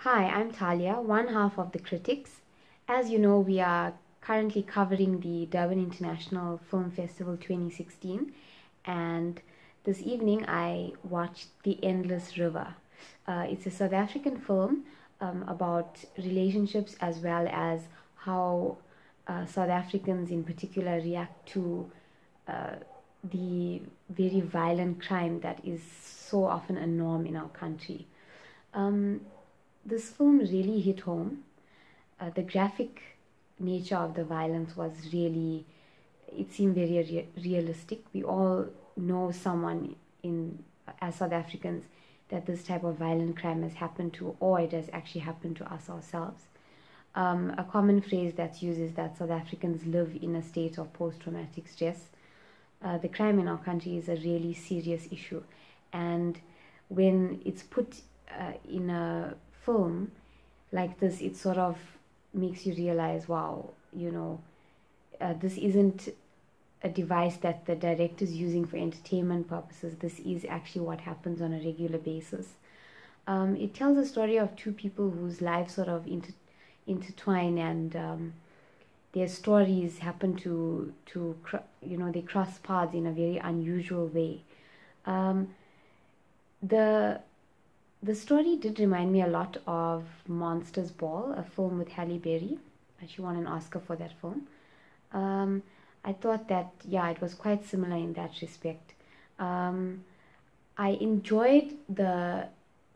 Hi, I'm Taliya, one half of the critics. As you know, we are currently covering the Durban International Film Festival 2016, and this evening I watched The Endless River. It's a South African film about relationships as well as how South Africans in particular react to the very violent crime that is so often a norm in our country. This film really hit home. The graphic nature of the violence was really, it seemed very realistic. We all know someone as South Africans, that this type of violent crime has happened to, or it has actually happened to us ourselves. A common phrase that's used is that South Africans live in a state of post-traumatic stress. The crime in our country is a really serious issue, and when it's put in a film like this, it sort of makes you realize, wow, this isn't a device that the director is using for entertainment purposes. This is actually what happens on a regular basis. It tells a story of two people whose lives sort of intertwine, and their stories happen to they cross paths in a very unusual way. The story did remind me a lot of Monsters Ball, a film with Halle Berry. She won an Oscar for that film. I thought that, yeah, it was quite similar in that respect. I enjoyed the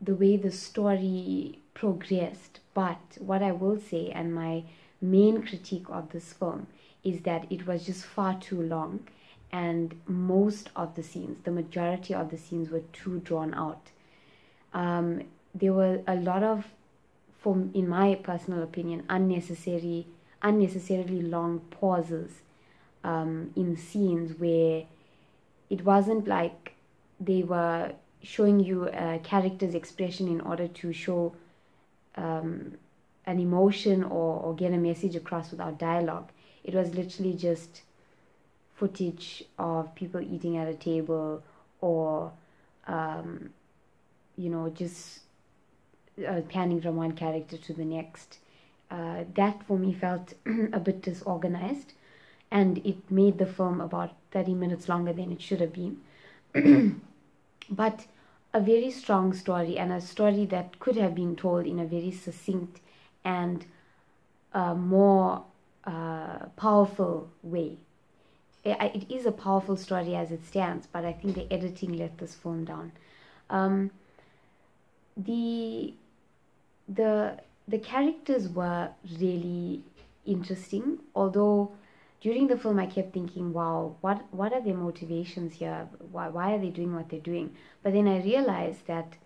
way the story progressed, but what I will say, and my main critique of this film, is that it was just far too long, and most of the scenes, the majority of the scenes, were too drawn out. There were a lot of, in my personal opinion, unnecessarily long pauses in scenes where it wasn't like they were showing you a character's expression in order to show an emotion or get a message across without dialogue. It was literally just footage of people eating at a table, or just panning from one character to the next. That for me felt a bit disorganized, and it made the film about 30 minutes longer than it should have been. But a very strong story, and a story that could have been told in a very succinct and more powerful way. It is a powerful story as it stands, but I think the editing let this film down. The characters were really interesting, although during the film I kept thinking, wow, what are their motivations here? Why are they doing what they're doing? But then I realized that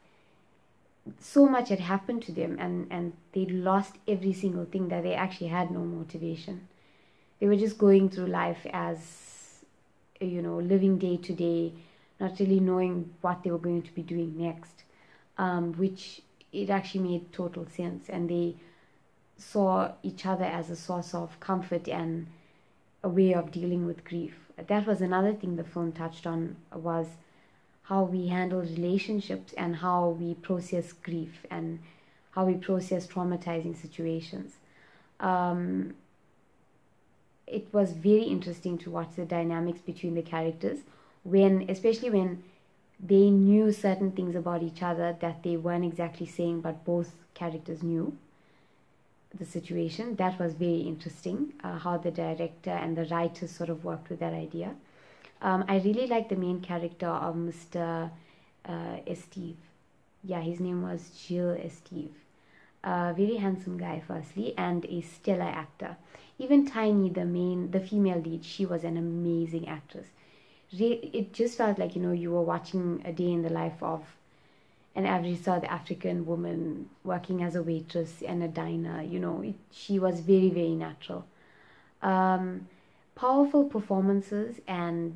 so much had happened to them, and they lost every single thing, that they actually had no motivation. They were just going through life as, living day to day, not really knowing what they were going to be doing next, which it actually made total sense. And they saw each other as a source of comfort and a way of dealing with grief. That was another thing the film touched on, was how we handle relationships and how we process grief and how we process traumatizing situations. It was very interesting to watch the dynamics between the characters, especially when they knew certain things about each other that they weren't exactly saying, but both characters knew the situation. That was very interesting, how the director and the writers sort of worked with that idea. I really liked the main character of Mr. Esteve. Yeah, his name was Gilles Esteve. Very handsome guy, firstly, and a stellar actor. Even Tiny, the female lead, she was an amazing actress. It just felt like, you were watching a day in the life of an average South African woman working as a waitress in a diner. She was very, very natural. Powerful performances and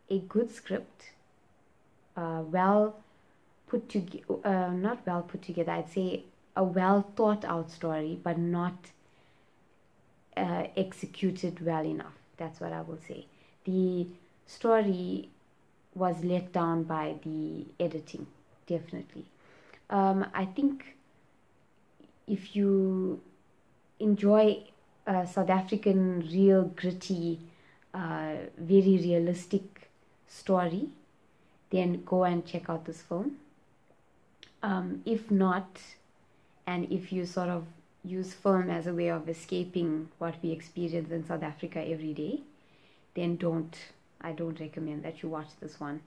a good script. Not well put together, I'd say a well thought out story, but not executed well enough. That's what I will say. The story was let down by the editing, definitely. I think if you enjoy South African real gritty, very realistic story, then go and check out this film. If not, and if you sort of use film as a way of escaping what we experience in South Africa every day, then I don't recommend that you watch this one.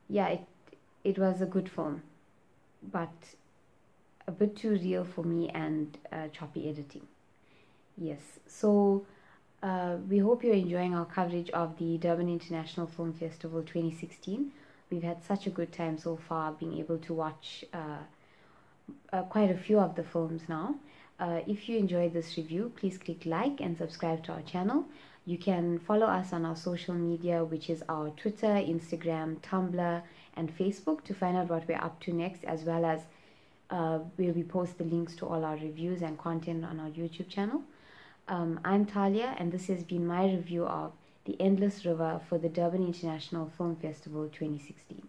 Yeah, it was a good film, but a bit too real for me, and choppy editing. Yes, so we hope you're enjoying our coverage of the Durban International Film Festival 2016. We've had such a good time so far, being able to watch quite a few of the films now. If you enjoyed this review, please click like and subscribe to our channel. You can follow us on our social media, which is our Twitter, Instagram, Tumblr, and Facebook, to find out what we're up to next, as well as where we post the links to all our reviews and content on our YouTube channel. I'm Taliya, and this has been my review of The Endless River for the Durban International Film Festival 2016.